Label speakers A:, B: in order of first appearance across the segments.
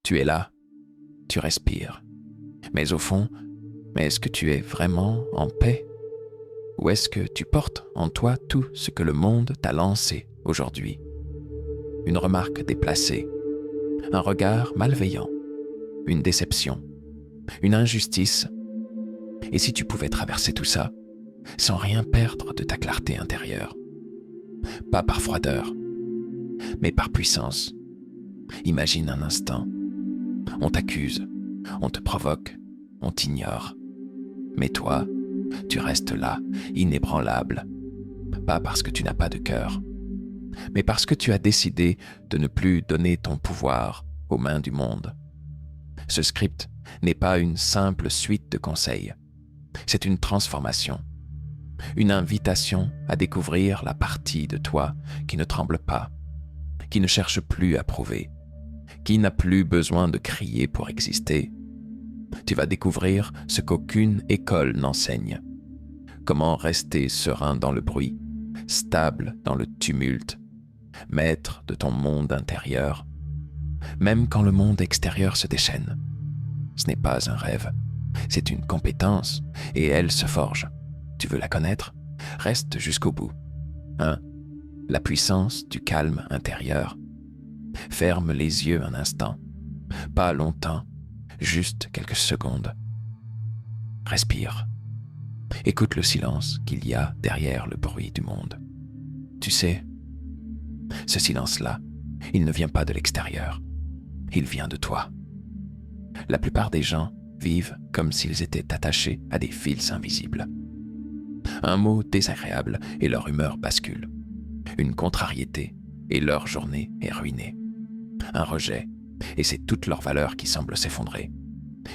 A: Tu es là, tu respires. Mais au fond, est-ce que tu es vraiment en paix? Ou est-ce que tu portes en toi tout ce que le monde t'a lancé aujourd'hui? Une remarque déplacée, un regard malveillant, une déception, une injustice. Et si tu pouvais traverser tout ça, sans rien perdre de ta clarté intérieure? Pas par froideur, mais par puissance. Imagine un instant. On t'accuse, on te provoque, on t'ignore. Mais toi, tu restes là, inébranlable. Pas parce que tu n'as pas de cœur, mais parce que tu as décidé de ne plus donner ton pouvoir aux mains du monde. Ce script n'est pas une simple suite de conseils. C'est une transformation, une invitation à découvrir la partie de toi qui ne tremble pas, qui ne cherche plus à prouver, qui n'a plus besoin de crier pour exister. Tu vas découvrir ce qu'aucune école n'enseigne. Comment rester serein dans le bruit, stable dans le tumulte, maître de ton monde intérieur, même quand le monde extérieur se déchaîne. Ce n'est pas un rêve, c'est une compétence et elle se forge. Tu veux la connaître? Reste jusqu'au bout. 1. La puissance du calme intérieur. Ferme les yeux un instant, pas longtemps, juste quelques secondes. Respire. Écoute le silence qu'il y a derrière le bruit du monde. Tu sais, ce silence-là, il ne vient pas de l'extérieur, il vient de toi. La plupart des gens vivent comme s'ils étaient attachés à des fils invisibles. Un mot désagréable et leur humeur bascule. Une contrariété et leur journée est ruinée. Un rejet et c'est toute leur valeur qui semble s'effondrer.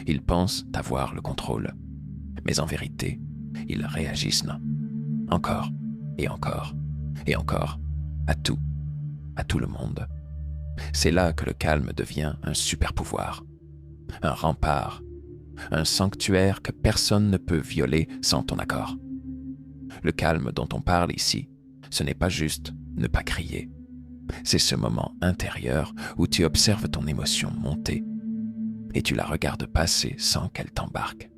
A: Ils pensent avoir le contrôle, mais en vérité, ils réagissent encore et encore et encore à tout le monde. C'est là que le calme devient un super pouvoir, un rempart, un sanctuaire que personne ne peut violer sans ton accord. Le calme dont on parle ici, ce n'est pas juste ne pas crier. C'est ce moment intérieur où tu observes ton émotion monter et tu la regardes passer sans qu'elle t'embarque.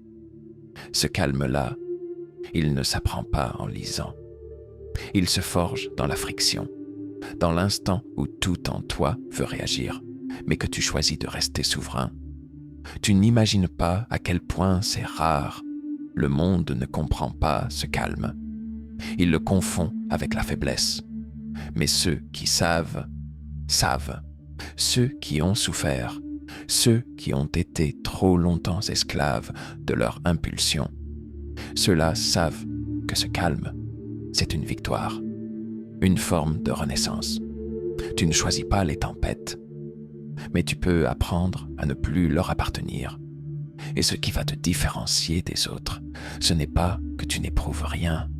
A: Ce calme-là, il ne s'apprend pas en lisant. Il se forge dans la friction, dans l'instant où tout en toi veut réagir, mais que tu choisis de rester souverain. Tu n'imagines pas à quel point c'est rare. Le monde ne comprend pas ce calme. Il le confond avec la faiblesse. Mais ceux qui savent, savent. Ceux qui ont souffert, ceux qui ont été trop longtemps esclaves de leur impulsion, ceux-là savent que ce calme, c'est une victoire, une forme de renaissance. Tu ne choisis pas les tempêtes, mais tu peux apprendre à ne plus leur appartenir. Et ce qui va te différencier des autres, ce n'est pas que tu n'éprouves rien,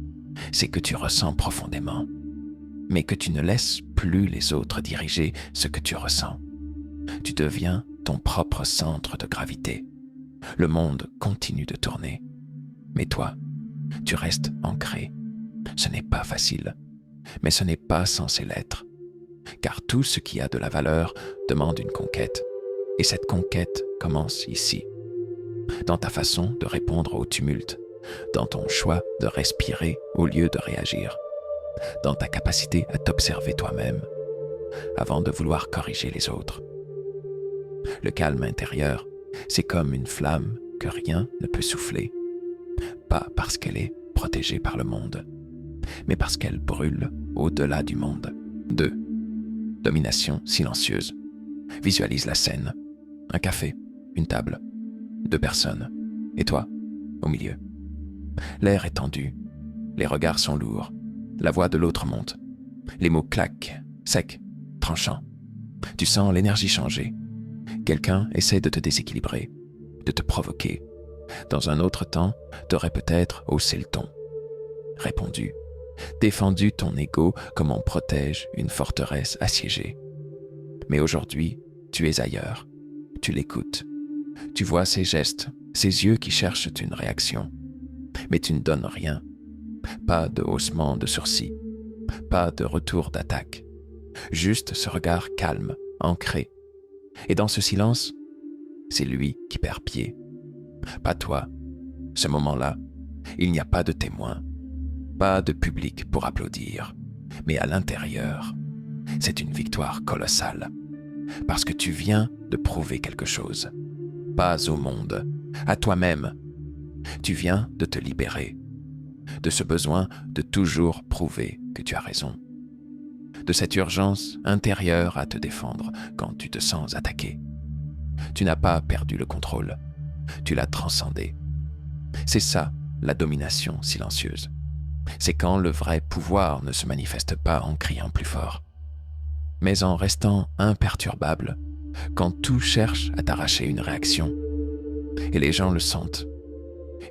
A: c'est que tu ressens profondément, mais que tu ne laisses plus les autres diriger ce que tu ressens. Tu deviens ton propre centre de gravité. Le monde continue de tourner, mais toi, tu restes ancré. Ce n'est pas facile, mais ce n'est pas censé l'être, car tout ce qui a de la valeur demande une conquête, et cette conquête commence ici, dans ta façon de répondre au tumulte, dans ton choix de respirer au lieu de réagir, dans ta capacité à t'observer toi-même avant de vouloir corriger les autres. Le calme intérieur, c'est comme une flamme que rien ne peut souffler, pas parce qu'elle est protégée par le monde, mais parce qu'elle brûle au-delà du monde. 2. Domination silencieuse. Visualise la scène. Un café, une table, 2 personnes, et toi, au milieu. L'air est tendu, les regards sont lourds, la voix de l'autre monte. Les mots claquent, secs, tranchants. Tu sens l'énergie changer. Quelqu'un essaie de te déséquilibrer, de te provoquer. Dans un autre temps, t'aurais peut-être haussé le ton, répondu, défendu ton ego comme on protège une forteresse assiégée. Mais aujourd'hui, tu es ailleurs. Tu l'écoutes. Tu vois ses gestes, ses yeux qui cherchent une réaction. Mais tu ne donnes rien. Pas de haussement de sourcils. Pas de retour d'attaque. Juste ce regard calme, ancré. Et dans ce silence, c'est lui qui perd pied. Pas toi. Ce moment-là, il n'y a pas de témoin, pas de public pour applaudir, mais à l'intérieur, c'est une victoire colossale, parce que tu viens de prouver quelque chose, pas au monde, à toi-même. Tu viens de te libérer, de ce besoin de toujours prouver que tu as raison, de cette urgence intérieure à te défendre quand tu te sens attaqué. Tu n'as pas perdu le contrôle, tu l'as transcendé. C'est ça, la domination silencieuse. C'est quand le vrai pouvoir ne se manifeste pas en criant plus fort, mais en restant imperturbable, quand tout cherche à t'arracher une réaction. Et les gens le sentent.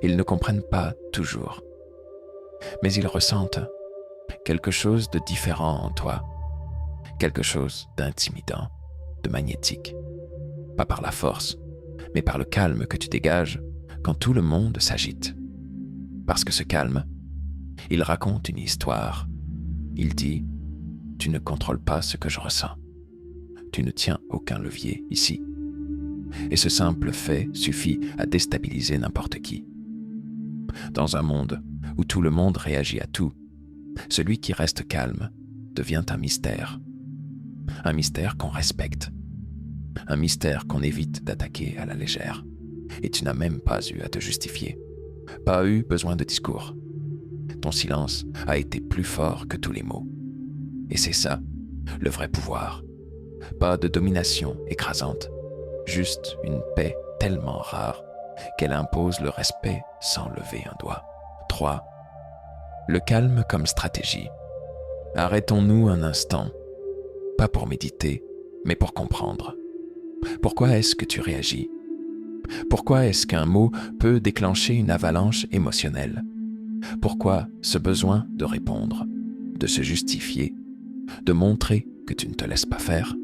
A: Ils ne comprennent pas toujours, mais ils ressentent quelque chose de différent en toi, quelque chose d'intimidant, de magnétique. Pas par la force, mais par le calme que tu dégages quand tout le monde s'agite. Parce que ce calme, il raconte une histoire. Il dit « Tu ne contrôles pas ce que je ressens. Tu ne tiens aucun levier ici. » Et ce simple fait suffit à déstabiliser n'importe qui. Dans un monde où tout le monde réagit à tout, celui qui reste calme devient un mystère. Un mystère qu'on respecte. Un mystère qu'on évite d'attaquer à la légère. Et tu n'as même pas eu à te justifier. Pas eu besoin de discours. Ton silence a été plus fort que tous les mots. Et c'est ça, le vrai pouvoir. Pas de domination écrasante, juste une paix tellement rare qu'elle impose le respect sans lever un doigt. 3. Le calme comme stratégie. Arrêtons-nous un instant, pas pour méditer, mais pour comprendre. Pourquoi est-ce que tu réagis ? Pourquoi est-ce qu'un mot peut déclencher une avalanche émotionnelle ? Pourquoi ce besoin de répondre, de se justifier, de montrer que tu ne te laisses pas faire ?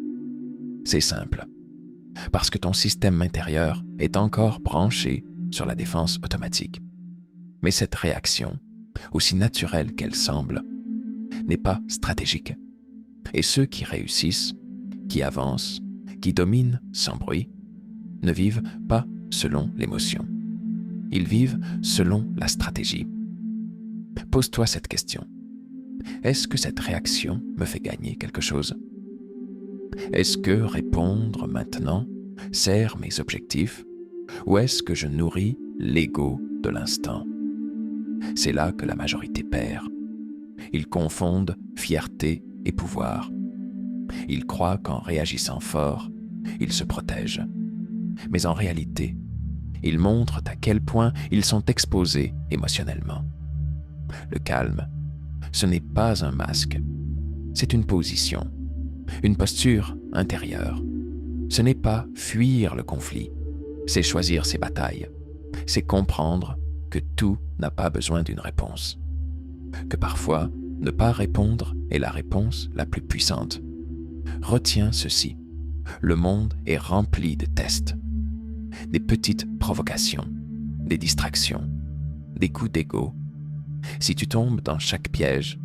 A: C'est simple. Parce que ton système intérieur est encore branché sur la défense automatique. Mais cette réaction, aussi naturelle qu'elle semble, n'est pas stratégique. Et ceux qui réussissent, qui avancent, qui dominent sans bruit, ne vivent pas selon l'émotion. Ils vivent selon la stratégie. Pose-toi cette question. Est-ce que cette réaction me fait gagner quelque chose ? Est-ce que répondre maintenant sert mes objectifs ou est-ce que je nourris l'ego de l'instant ? C'est là que la majorité perd. Ils confondent fierté et pouvoir. Ils croient qu'en réagissant fort, ils se protègent. Mais en réalité, ils montrent à quel point ils sont exposés émotionnellement. Le calme, ce n'est pas un masque, c'est une position, une posture intérieure. Ce n'est pas fuir le conflit, c'est choisir ses batailles, c'est comprendre que tout n'a pas besoin d'une réponse, que parfois ne pas répondre est la réponse la plus puissante. Retiens ceci, le monde est rempli de tests, des petites provocations, des distractions, des coups d'ego. Si tu tombes dans chaque piège,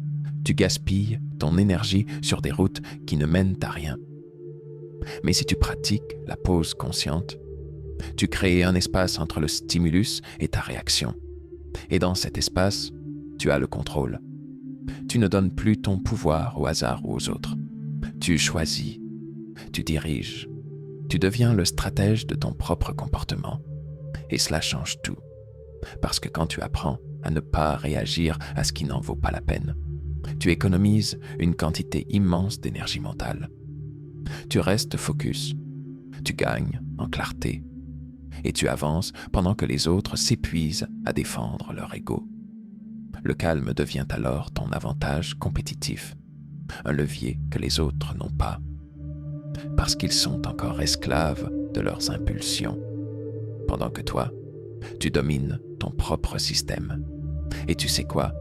A: tu gaspilles ton énergie sur des routes qui ne mènent à rien. Mais si tu pratiques la pause consciente, tu crées un espace entre le stimulus et ta réaction. Et dans cet espace, tu as le contrôle. Tu ne donnes plus ton pouvoir au hasard ou aux autres. Tu choisis, tu diriges, tu deviens le stratège de ton propre comportement. Et cela change tout. Parce que quand tu apprends à ne pas réagir à ce qui n'en vaut pas la peine, tu économises une quantité immense d'énergie mentale. Tu restes focus, tu gagnes en clarté, et tu avances pendant que les autres s'épuisent à défendre leur ego. Le calme devient alors ton avantage compétitif, un levier que les autres n'ont pas, parce qu'ils sont encore esclaves de leurs impulsions, pendant que toi, tu domines ton propre système. Et tu sais quoi ?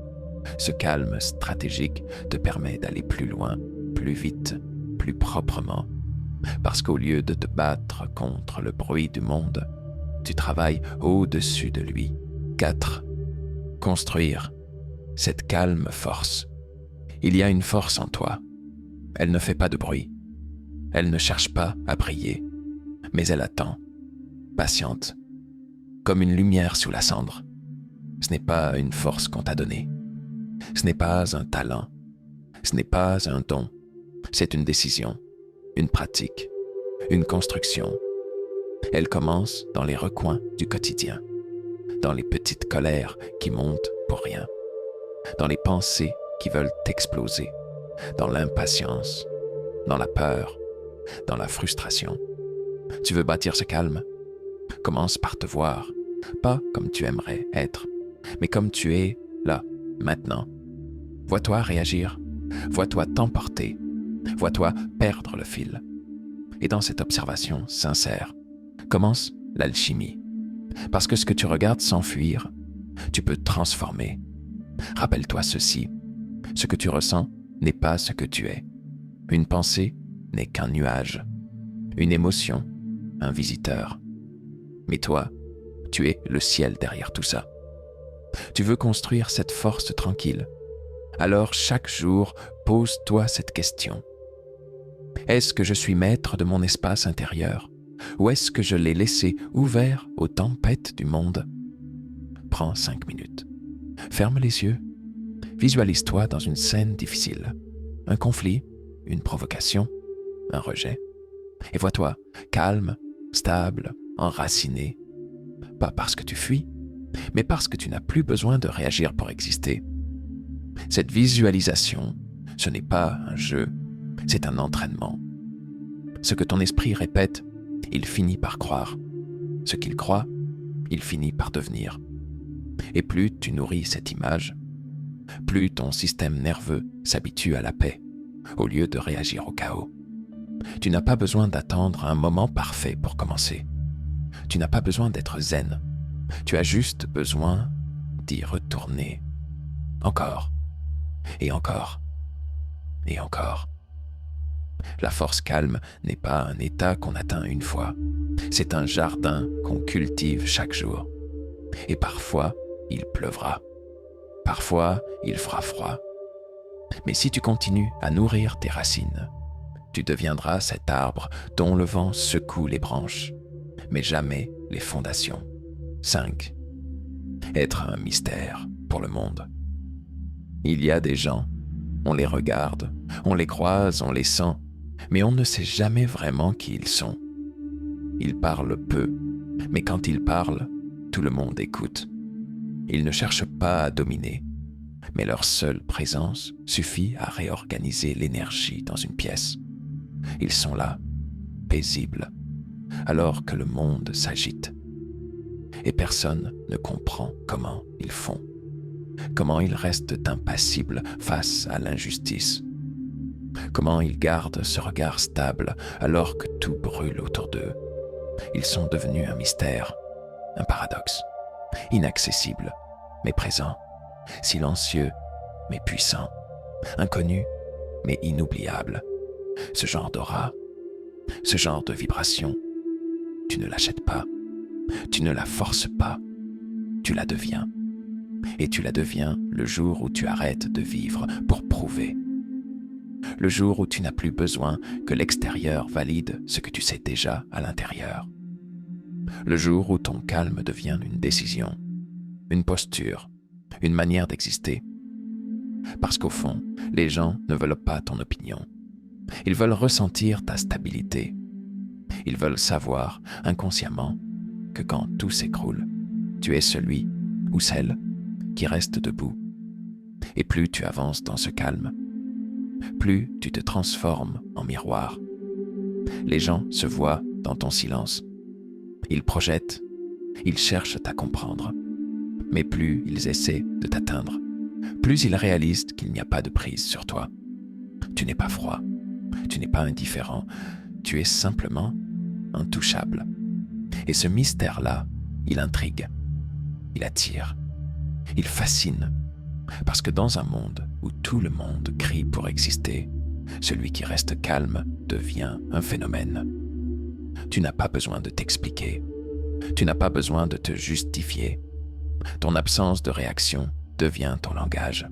A: Ce calme stratégique te permet d'aller plus loin, plus vite, plus proprement, parce qu'au lieu de te battre contre le bruit du monde, tu travailles au-dessus de lui. 4. Construire cette calme force. Il y a une force en toi. Elle ne fait pas de bruit. Elle ne cherche pas à briller, mais elle attend. patiente, comme une lumière sous la cendre. Ce n'est pas une force qu'on t'a donnée. Ce n'est pas un talent. Ce n'est pas un don. C'est une décision, une pratique, une construction. Elle commence dans les recoins du quotidien, dans les petites colères qui montent pour rien, dans les pensées qui veulent exploser, dans l'impatience, dans la peur, dans la frustration. Tu veux bâtir ce calme? Commence par te voir, pas comme tu aimerais être, mais comme tu es là, maintenant. Vois-toi réagir, vois-toi t'emporter, vois-toi perdre le fil. Et dans cette observation sincère, commence l'alchimie. Parce que ce que tu regardes s'enfuir, tu peux transformer. Rappelle-toi ceci, ce que tu ressens n'est pas ce que tu es. Une pensée n'est qu'un nuage, une émotion, un visiteur. Mais toi, tu es le ciel derrière tout ça. Tu veux construire cette force tranquille. Alors chaque jour, pose-toi cette question. Est-ce que je suis maître de mon espace intérieur ou est-ce que je l'ai laissé ouvert aux tempêtes du monde? Prends 5 minutes. Ferme les yeux. Visualise-toi dans une scène difficile. Un conflit, une provocation, un rejet. Et vois-toi calme, stable, enraciné. Pas parce que tu fuis, mais parce que tu n'as plus besoin de réagir pour exister. Cette visualisation, ce n'est pas un jeu, c'est un entraînement. Ce que ton esprit répète, il finit par croire. Ce qu'il croit, il finit par devenir. Et plus tu nourris cette image, plus ton système nerveux s'habitue à la paix, au lieu de réagir au chaos. Tu n'as pas besoin d'attendre un moment parfait pour commencer. Tu n'as pas besoin d'être zen. Tu as juste besoin d'y retourner. Encore, et encore, et encore. La force calme n'est pas un état qu'on atteint une fois. C'est un jardin qu'on cultive chaque jour. Et parfois, il pleuvra. Parfois, il fera froid. Mais si tu continues à nourrir tes racines, tu deviendras cet arbre dont le vent secoue les branches, mais jamais les fondations. 5. Être un mystère pour le monde. Il y a des gens, on les regarde, on les croise, on les sent, mais on ne sait jamais vraiment qui ils sont. Ils parlent peu, mais quand ils parlent, tout le monde écoute. Ils ne cherchent pas à dominer, mais leur seule présence suffit à réorganiser l'énergie dans une pièce. Ils sont là, paisibles, alors que le monde s'agite. Et personne ne comprend comment ils font, comment ils restent impassibles face à l'injustice, comment ils gardent ce regard stable alors que tout brûle autour d'eux. Ils sont devenus un mystère, un paradoxe, inaccessible mais présent, silencieux mais puissant, inconnu mais inoubliable. Ce genre d'aura, ce genre de vibration, tu ne l'achètes pas, tu ne la forces pas, tu la deviens. Et tu la deviens le jour où tu arrêtes de vivre pour prouver. Le jour où tu n'as plus besoin que l'extérieur valide ce que tu sais déjà à l'intérieur. Le jour où ton calme devient une décision, une posture, une manière d'exister. Parce qu'au fond, les gens ne veulent pas ton opinion. Ils veulent ressentir ta stabilité. Ils veulent savoir, inconsciemment, que quand tout s'écroule, tu es celui ou celle qui reste debout. Et plus tu avances dans ce calme, plus tu te transformes en miroir. Les gens se voient dans ton silence. Ils projettent, ils cherchent à comprendre. Mais plus ils essaient de t'atteindre, plus ils réalisent qu'il n'y a pas de prise sur toi. Tu n'es pas froid, tu n'es pas indifférent, tu es simplement intouchable. Et ce mystère-là, il intrigue, il attire, il fascine. Parce que dans un monde où tout le monde crie pour exister, celui qui reste calme devient un phénomène. Tu n'as pas besoin de t'expliquer, tu n'as pas besoin de te justifier. Ton absence de réaction devient ton langage.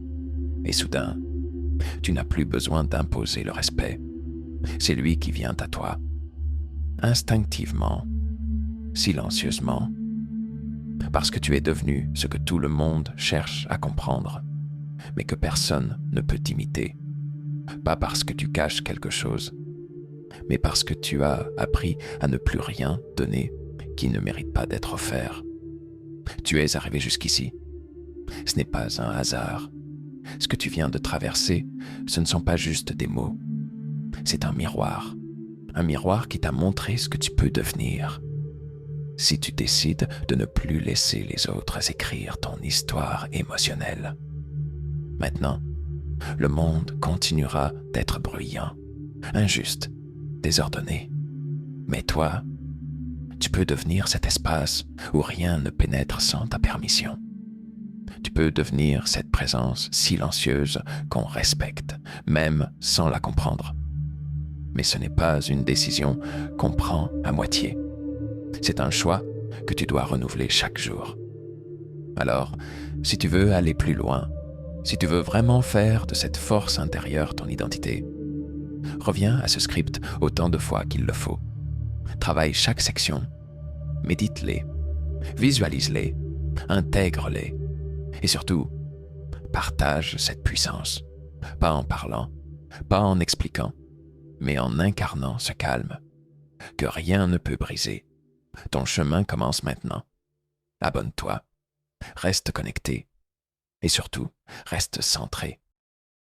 A: Et soudain, tu n'as plus besoin d'imposer le respect. C'est lui qui vient à toi. Instinctivement, silencieusement, parce que tu es devenu ce que tout le monde cherche à comprendre, mais que personne ne peut imiter. Pas parce que tu caches quelque chose, mais parce que tu as appris à ne plus rien donner qui ne mérite pas d'être offert. Tu es arrivé jusqu'ici. Ce n'est pas un hasard. Ce que tu viens de traverser, ce ne sont pas juste des mots. C'est un miroir qui t'a montré ce que tu peux devenir. Si tu décides de ne plus laisser les autres écrire ton histoire émotionnelle. Maintenant, le monde continuera d'être bruyant, injuste, désordonné. Mais toi, tu peux devenir cet espace où rien ne pénètre sans ta permission. Tu peux devenir cette présence silencieuse qu'on respecte, même sans la comprendre. Mais ce n'est pas une décision qu'on prend à moitié. C'est un choix que tu dois renouveler chaque jour. Alors, si tu veux aller plus loin, si tu veux vraiment faire de cette force intérieure ton identité, reviens à ce script autant de fois qu'il le faut. Travaille chaque section, médite-les, visualise-les, intègre-les, et surtout, partage cette puissance, pas en parlant, pas en expliquant, mais en incarnant ce calme que rien ne peut briser. Ton chemin commence maintenant. Abonne-toi, reste connecté et surtout, reste centré.